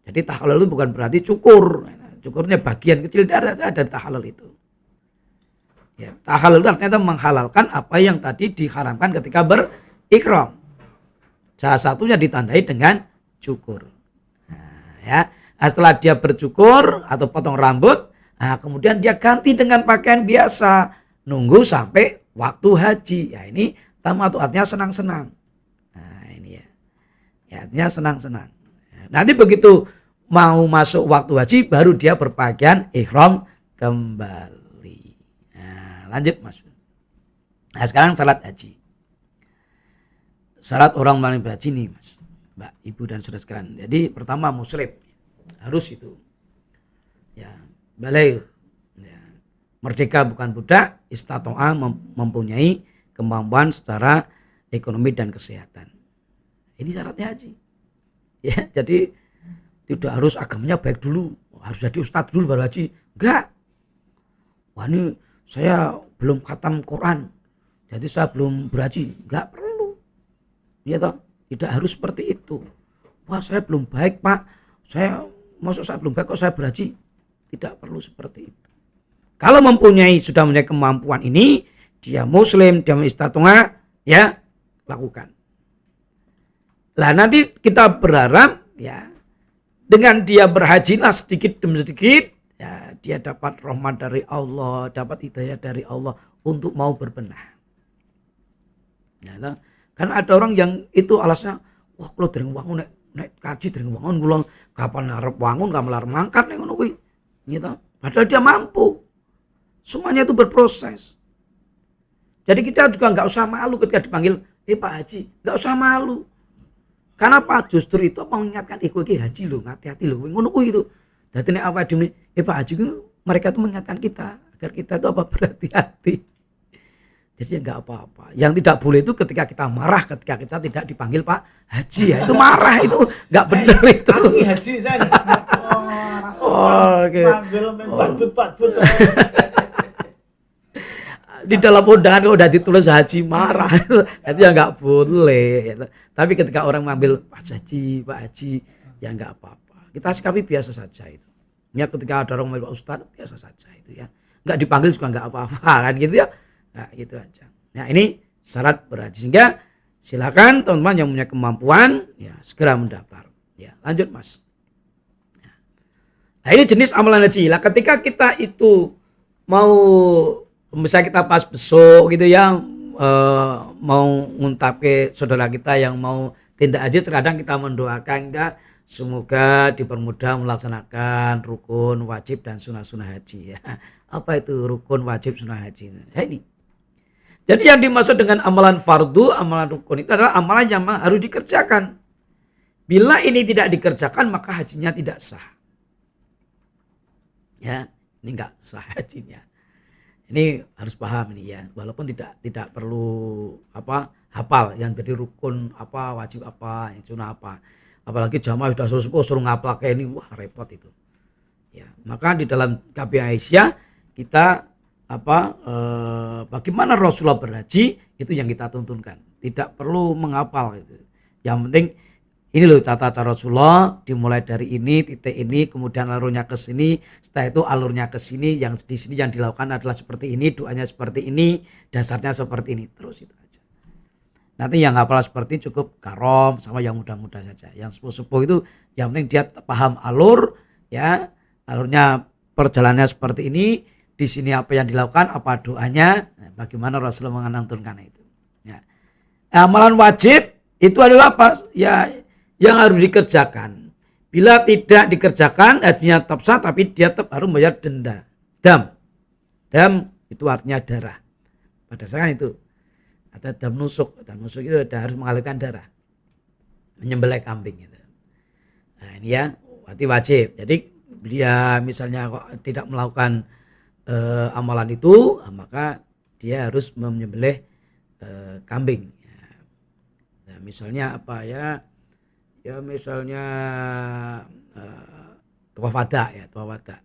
Jadi tahallul itu bukan berarti cukur. Cukurnya bagian kecil dari tahallul itu. Ya, tahallul itu artinya menghalalkan apa yang tadi diharamkan ketika berihram. Salah satunya ditandai dengan cukur. Nah, ya. Setelah dia bercukur atau potong rambut, kemudian dia ganti dengan pakaian biasa, nunggu sampai waktu haji. Ya ini tamattu artinya senang-senang. Nah ini ya, artinya senang-senang. Nanti begitu mau masuk waktu haji, baru dia berpakaian ihram kembali. Nah, lanjut Mas. Nah sekarang salat haji. Syarat orang yang berhaji nih Mas, Mbak, Ibu dan saudara sekalian. Jadi pertama muslim. Harus itu ya, baligh ya, merdeka bukan budak, istato'a mempunyai kemampuan secara ekonomi dan kesehatan. Ini syaratnya haji ya. Jadi tidak harus agamanya baik dulu, harus jadi ustadz dulu baru haji, enggak. Wah ini saya belum khatam Quran jadi saya belum berhaji, enggak perlu ya toh, tidak harus seperti itu. Wah saya belum baik Pak, saya belum baik kok saya berhaji. Tidak perlu seperti itu. Kalau sudah mempunyai kemampuan ini, dia muslim, dia istato'a, ya lakukan. Lah nanti kita berharap ya dengan dia berhajilah sedikit demi sedikit, ya dia dapat rahmat dari Allah, dapat hidayah dari Allah untuk mau berbenah. Ya, kan ada orang yang itu alasnya, wah kalau dereng wangun nek kaji dereng wangun kula kapan arep wangun kapan arep mangkat nek ngono kuwi. Gitu. Padahal dia mampu. Semuanya itu berproses. Jadi kita juga nggak usah malu ketika dipanggil, Pak Haji, nggak usah malu. Karena apa? Justru itu mengingatkan, kowe iki haji lho, hati-hati lho, ngono kuwi itu. Dadi nek apa dene, Pak Haji itu mereka itu mengingatkan kita agar kita itu apa berhati-hati. Jadi ya nggak apa-apa. Yang tidak boleh itu ketika kita marah, ketika kita tidak dipanggil Pak Haji, ya itu marah, itu nggak benar itu. Kami haji saya. Oke. Panggil badut. Di dalam undangan kalau udah ditulis haji marah itu ya nggak boleh. Tapi ketika orang mengambil Pak Haji ya nggak apa-apa. Kita sikapi biasa saja itu. Ya ketika ada orang memanggil Pak Ustadz biasa saja itu ya. Nggak dipanggil juga nggak apa-apa kan gitu ya. Nah gitu aja. Nah ini syarat berhaji, sehingga silakan teman-teman yang punya kemampuan ya segera mendaftar. Ya lanjut Mas. Nah ini jenis amalan haji. Lah ketika kita itu mau misalnya kita pas besok gitu ya mau nguntap ke saudara kita yang mau tindak haji, terkadang kita mendoakan kita semoga dipermudah melaksanakan rukun, wajib dan sunah-sunah haji ya. Apa itu rukun, wajib, sunah haji? Nah, ini. Jadi yang dimaksud dengan amalan fardu, amalan rukun itu adalah amalan yang harus dikerjakan. Bila ini tidak dikerjakan maka hajinya tidak sah. Ya, ini enggak sah hajinya. Ini harus paham ini ya, walaupun tidak perlu hafal yang jadi rukun apa, wajib apa, sunnah apa. Apalagi jamaah sudah suruh ngapal kayak ini, wah repot itu. Ya, maka di dalam KPI Aisyah kita bagaimana Rasulullah berhaji itu yang kita tuntunkan. Tidak perlu menghafal gitu. Yang penting ini loh tata cara Rasulullah, dimulai dari ini, titik ini, kemudian alurnya ke sini, setelah itu alurnya ke sini, yang di sini yang dilakukan adalah seperti ini, doanya seperti ini, dasarnya seperti ini, terus itu aja. Nanti yang hafal seperti cukup karom sama yang mudah-mudah saja. Yang sepuh-sepuh itu yang penting dia paham alur, ya, alurnya perjalanannya seperti ini, di sini apa yang dilakukan, apa doanya, bagaimana Rasulullah mengantunkan itu. Ya. Amalan wajib itu adalah apa? Ya, yang harus dikerjakan. Bila tidak dikerjakan hajinya tetap sah, tapi dia tetap harus membayar denda. Dam itu artinya darah. Pada dasarnya itu ada dam nusuk itu harus mengalirkan darah, menyembelih kambing itu. Nah ini ya berarti wajib. Jadi dia misalnya kok tidak melakukan amalan itu, maka dia harus menyembelih kambing. Nah, misalnya apa ya? Ya misalnya tawaf wada ya, tawaf wada.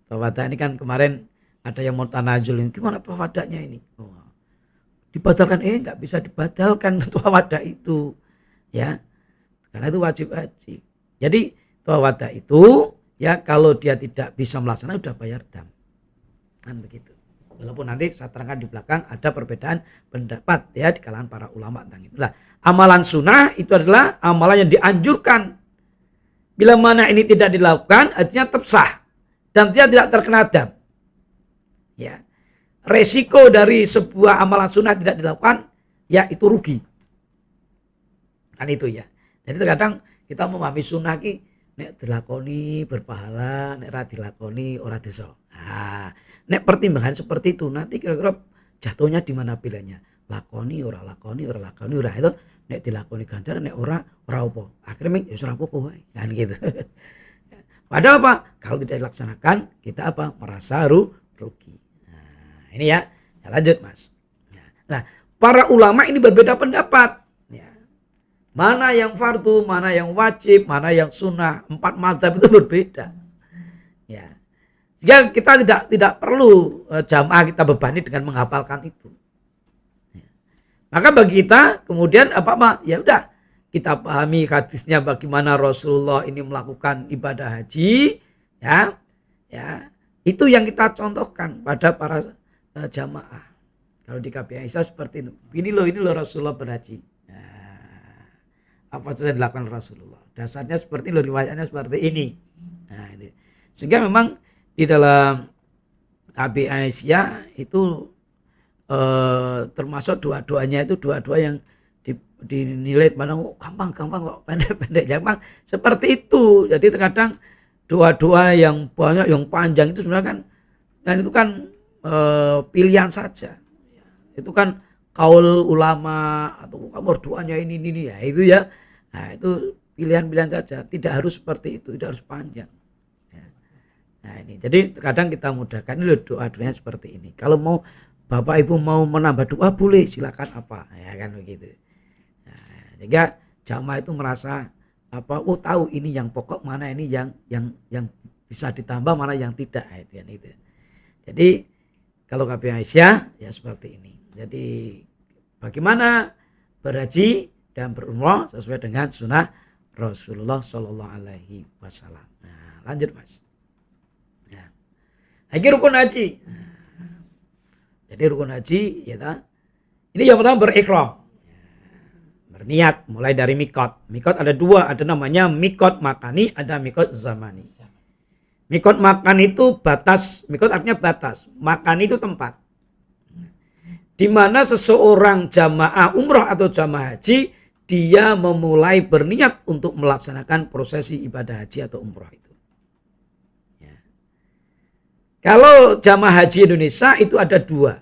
Tawaf wada ini kan kemarin ada yang mau tanazul, gimana tawaf wadanya ini? Oh, dibatalkan, nggak bisa dibatalkan tawaf wada itu, ya, karena itu wajib haji. Jadi tawaf wada itu ya kalau dia tidak bisa melaksanakan udah bayar dam, kan begitu. Walaupun nanti saya terangkan di belakang ada perbedaan pendapat ya di kalangan para ulama tentang itu. Lah, amalan sunnah itu adalah amalan yang dianjurkan. Bila mana ini tidak dilakukan, artinya tetap sah dan dia tidak terkena dam. Ya, resiko dari sebuah amalan sunnah tidak dilakukan, ya itu rugi. Kan itu ya. Jadi terkadang kita memahami sunnah ki nek dilakoni berpahala, nek ora dilakoni ora dosa. Nah, nek pertimbangan seperti itu nanti kira-kira jatuhnya di mana pilihannya? Lakoni ora itu nek dilakoni ganjaran, nek ora apa. Akhirnya ya ora apa-apa wae. Kan gitu. Padahal apa? Kalau tidak dilaksanakan kita apa? Merasa rugi. Nah, ini ya. Ya lanjut Mas. Nah, para ulama ini berbeda pendapat. Ya. Mana yang fardu, mana yang wajib, mana yang sunnah. 4 mazhab itu berbeda. Ya. Sehingga kita tidak perlu jamaah kita bebani dengan menghafalkan itu. Ya. Maka bagi kita kemudian apa ya udah kita pahami hadisnya bagaimana Rasulullah ini melakukan ibadah haji, ya, ya itu yang kita contohkan pada para jamaah. Kalau di KPI Aisyah seperti itu. Ini loh Rasulullah berhaji. Nah, apa saja dilakukan Rasulullah. Dasarnya seperti loh, riwayatnya seperti ini. Nah, itu. Sehingga memang di dalam KPI Aisyah itu termasuk doa-doanya itu doa-doa yang dinilai mana gampang kok pendek gampang seperti itu. Jadi terkadang doa-doa yang banyak yang panjang itu sebenarnya kan dan itu kan pilihan saja. Itu kan kaul ulama atau merduanya ini ya itu ya. Nah, itu pilihan-pilihan saja, tidak harus seperti itu, tidak harus panjang. Ya. Nah, ini jadi kadang kita mudahkan ini doa-doanya seperti ini. Kalau mau Bapak Ibu mau menambah doa boleh, silakan apa ya kan begitu. Nah, sehingga jamaah itu merasa apa, oh tahu ini yang pokok, mana ini yang bisa ditambah, mana yang tidak, itu. Jadi kalau KP Aisyah ya seperti ini. Jadi bagaimana berhaji dan berumrah sesuai dengan sunnah Rasulullah Shallallahu Alaihi Wasallam. Nah, lanjut Mas. Ya. Lagi rukun haji. Nah, jadi rukun haji ya. Ini yang pertama berikhram. Berniat mulai dari mikot. Mikot ada dua, ada namanya mikot makani, ada mikot zamani. Mikot makan itu batas, mikot artinya batas, makani itu tempat. Di mana seseorang jamaah umrah atau jamaah haji, dia memulai berniat untuk melaksanakan prosesi ibadah haji atau umrah itu. Ya. Kalau jamaah haji Indonesia itu ada dua.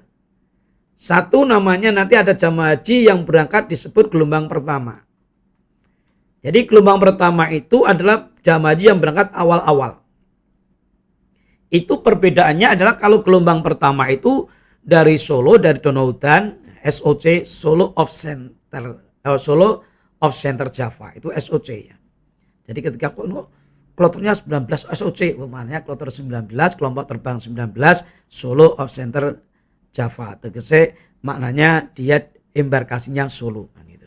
Satu namanya nanti ada jamaah haji yang berangkat disebut gelombang pertama. Jadi gelombang pertama itu adalah jamaah haji yang berangkat awal-awal. Itu perbedaannya adalah kalau gelombang pertama itu dari Solo, dari Donaudan, SOC, Solo of Center Java, itu SOC ya. Jadi ketika kloternya 19 SOC, maknanya kloter 19, kelompok terbang 19, Solo of Center Java, tegese maknanya dia embarkasinya Solo kan gitu.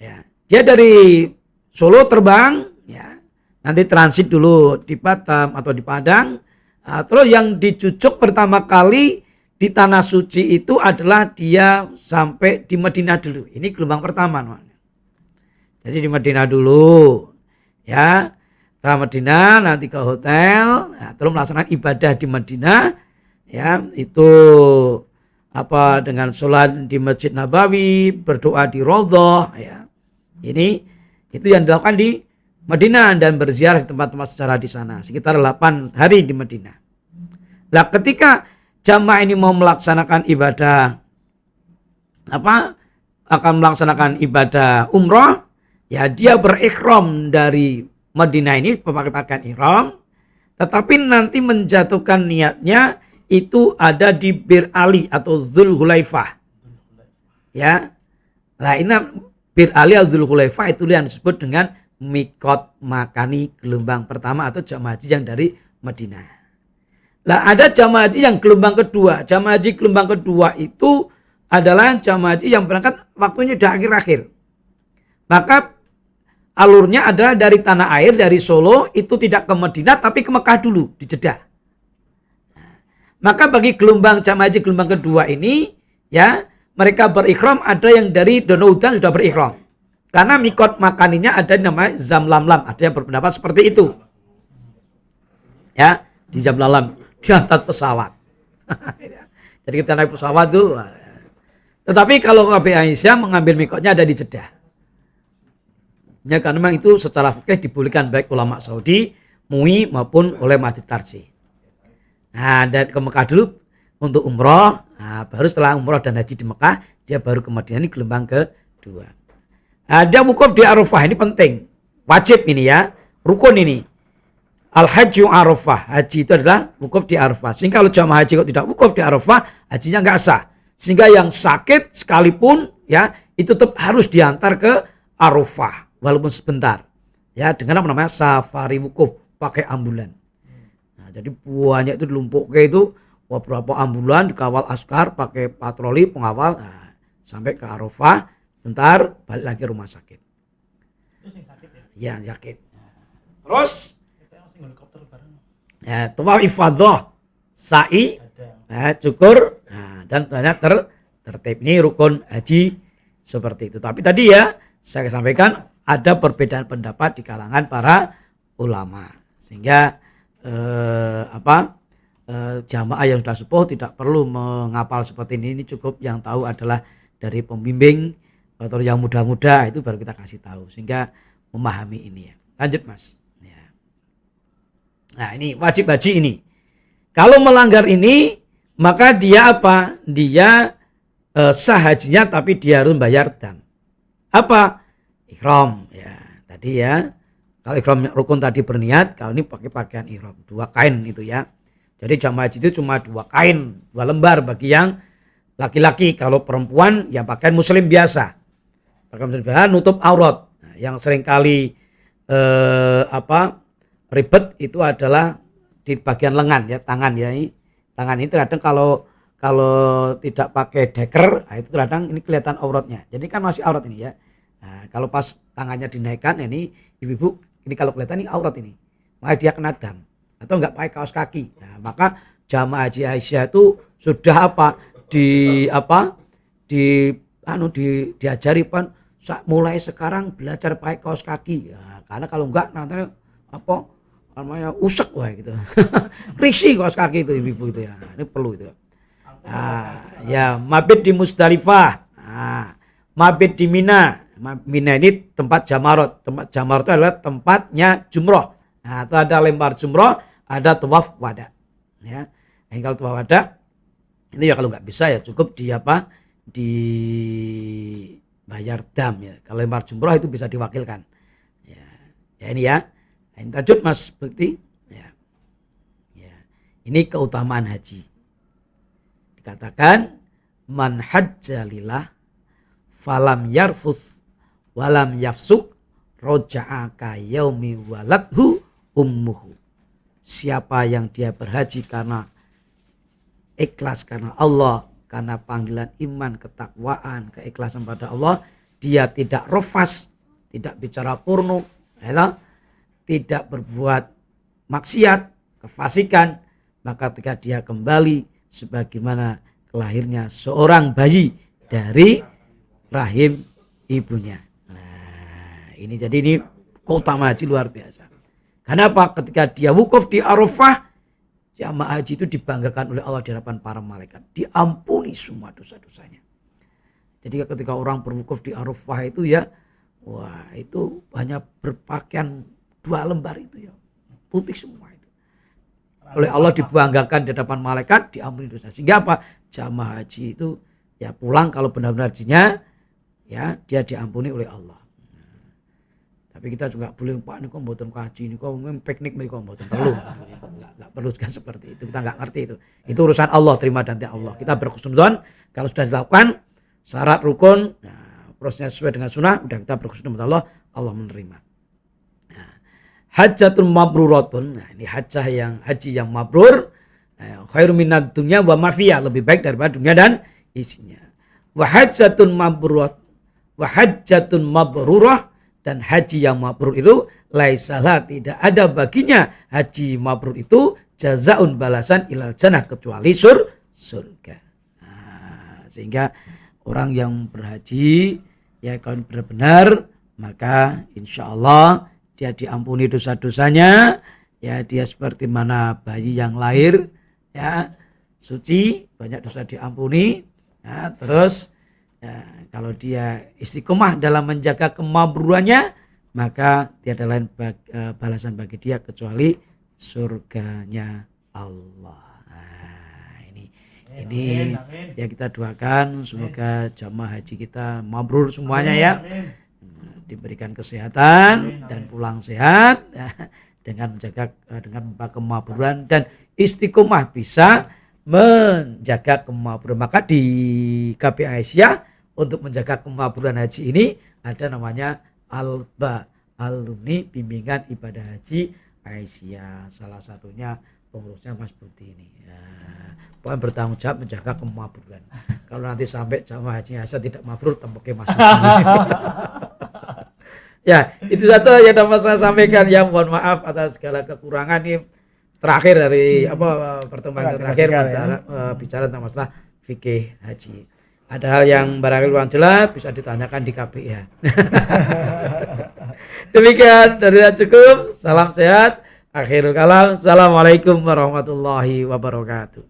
Ya, dia dari Solo terbang ya, nanti transit dulu di Batam atau di Padang. Nah, terus yang dicucuk pertama kali di tanah suci itu adalah dia sampai di Madinah dulu. Ini gelombang pertama namanya. Jadi di Madinah dulu ya. Setelah Madinah nanti ke hotel, ya, terus melaksanakan ibadah di Madinah. Ya, itu apa dengan sholat di Masjid Nabawi, berdoa di Raudhah ya. Ini itu yang dilakukan di Madinah dan berziarah di tempat-tempat sejarah di sana sekitar 8 hari di Madinah. Nah, ketika jamaah ini mau melaksanakan ibadah akan melaksanakan ibadah umrah, ya dia berikhram dari Madinah ini memakai pakaian ihram, tetapi nanti menjatuhkan niatnya itu ada di Bir Ali atau Dzulhulaifah. Ya. Nah, ini Bir Ali atau Dzulhulaifah itu yang disebut dengan mikot makani gelombang pertama atau jamaah haji yang dari Madinah. Nah, ada jamaah haji yang gelombang kedua. Jamaah haji gelombang kedua itu adalah jamaah haji yang berangkat waktunya di akhir-akhir. Maka alurnya adalah dari tanah air, dari Solo itu tidak ke Madinah tapi ke Mekah dulu di Jeddah. Maka bagi gelombang jamaah haji gelombang kedua ini ya, mereka berikhram, ada yang dari Donaudan sudah berikhram. Karena mikot makaninya ada namanya Zamlamlam, ada yang berpendapat seperti itu. Ya, di Zamlamlam di atas pesawat. Jadi kita naik pesawat tuh. Tetapi kalau KP Aisyah mengambil mikotnya ada di Jeddah. Ya, karena memang itu secara fikih dibolehkan baik ulama Saudi, MUI maupun oleh Masjid Tarjih. Nah, dan ke Mekah dulu untuk umroh. Nah, baru setelah umroh dan haji di Mekah, dia baru ke Madinah, ini gelombang kedua. Nah, dia wukuf di Arafah, ini penting. Wajib ini ya, rukun ini. Al-Hajju Arafah, haji itu adalah wukuf di Arafah. Sehingga kalau jamaah haji kalau tidak wukuf di Arafah, hajinya nggak sah. Sehingga yang sakit sekalipun ya, itu tetap harus diantar ke Arafah walaupun sebentar. Ya, dengan apa namanya? Safari wukuf, pakai ambulan. Jadi banyak itu dilumpuhkan itu beberapa ambulan dikawal askar pakai patroli pengawal sampai ke Arafah, bentar balik lagi rumah sakit. Terus yang sakit ya? Ya sakit. Terus ya tawaf ifadah, sa'i, cukur, dan banyak tertib. Ini rukun haji seperti itu. Tapi tadi ya saya sampaikan ada perbedaan pendapat di kalangan para ulama sehingga jamaah yang sudah sepuh tidak perlu menghafal seperti ini cukup yang tahu adalah dari pembimbing atau yang muda-muda itu baru kita kasih tahu sehingga memahami ini ya. Lanjut Mas ya. Nah, ini wajib haji ini kalau melanggar ini maka dia dia sah hajinya tapi dia harus bayar dam. Apa? Ihram ya. Tadi ya. Kalau ihram rukun tadi berniat, kalau ini pakai pakaian ihram, 2 kain itu ya. Jadi jamaah haji itu cuma 2 kain, 2 lembar bagi yang laki-laki. Kalau perempuan ya pakaian muslim biasa. Pakaian muslim biasa nutup aurat. Nah, yang seringkali ribet itu adalah di bagian lengan ya, tangan ya. Tangan ini terkadang kalau tidak pakai deker, nah itu terkadang ini kelihatan auratnya. Jadi kan masih aurat ini ya. Nah, kalau pas tangannya dinaikkan ini ibu-ibu ini kalau kelihatan ini aurat ini, maka dia kena dam atau enggak pakai kaos kaki. Nah, maka jamaah haji Aisyah itu sudah diajari pan mulai sekarang belajar pakai kaos kaki. Ya, karena kalau enggak nanti namanya usek wah gitu. Risi kaos kaki itu ibu-ibu itu ya. Ini perlu itu. Ya mabit di Musdalifah. Mabit di Mina. Mina ini tempat jamarot. Tempat jamarot itu adalah tempatnya jumroh. Nah, itu ada lempar jumroh, ada tawaf wada. Ya, kalau tawaf wada itu ya kalau nggak bisa ya cukup dibayar dam ya. Kalau lempar jumroh itu bisa diwakilkan. Ya ini ya. Ini tajud Mas Bekti. Ya. Ini keutamaan haji. Dikatakan man hajja lillah falam yarfuth walam yafsuk roja'a ka yaumi waladhu ummuhu. Siapa yang dia berhaji karena ikhlas karena Allah, karena panggilan iman, ketakwaan, keikhlasan pada Allah, dia tidak rofas, tidak bicara porno, tidak berbuat maksiat, kefasikan, maka ketika dia kembali sebagaimana kelahirnya seorang bayi dari rahim ibunya. Nah, ini jadi ini keutamaan haji luar biasa. Kenapa? Ketika dia wukuf di Arafah, jamaah haji itu dibanggakan oleh Allah di hadapan para malaikat, diampuni semua dosa-dosanya. Jadi ketika orang berwukuf di Arafah itu ya, wah itu hanya berpakaian 2 lembar itu ya, putih semua itu. Oleh Allah dibanggakan di hadapan malaikat, diampuni dosa. Sehingga apa? Jamaah haji itu ya pulang kalau benar-benar hajinya ya dia diampuni oleh Allah. Tapi kita juga boleh Pak niku mboten kaji niku piknik niku mboten perlu. Enggak perlu juga seperti itu. Kita enggak ngerti itu. Itu urusan Allah, terima dan Allah. Kita berkhusnudzon kalau sudah dilakukan syarat rukun, nah, prosesnya sesuai dengan sunnah, udah kita berkhusnudzon kepada Allah, Allah menerima. Nah, hajjatun mabruratun. Nah, ini haji yang mabrur, khairu minad dunya wa ma fiha, lebih baik daripada dunia dan isinya. Wa hajjatun mabrurat wa hajjatun mabrurah, dan haji yang mabrur itu laisalah, tidak ada baginya haji mabrur itu jazaun, balasan ilal jannah, kecuali surga. Nah, sehingga orang yang berhaji ya kalau benar-benar maka insya Allah dia diampuni dosa-dosanya ya, dia seperti mana bayi yang lahir ya suci, banyak dosa diampuni ya, terus ya, kalau dia istiqomah dalam menjaga kemabrurannya, maka tiada lain balasan bagi dia kecuali surganya Allah. Nah, ini amin. Ya kita doakan semoga jamaah haji kita mabrur semuanya ya, diberikan kesehatan dan pulang sehat ya, dengan menjaga dengan kemabruran dan istiqomah bisa menjaga kemabruran. Maka di KP Aisyah untuk menjaga kemabruran haji ini ada namanya Alba, alumni bimbingan ibadah haji Aisyah. Salah satunya pengurusnya Mas Budi ini. Ya, bukan bertanggung jawab menjaga kemabruran. Kalau nanti sampai jamaah haji Aisyah tidak mabrur, tempuknya Mas Budi. Ya, itu saja yang dapat saya sampaikan. Ya, mohon maaf atas segala kekurangan ini. Terakhir dari pertemuan terakhir bicara tentang masalah fikih haji. Ada hal yang barangkali kurang jelas bisa ditanyakan di KPI ya. Demikian dari saya cukup. Salam sehat. Akhirul kalam. Assalamualaikum warahmatullahi wabarakatuh.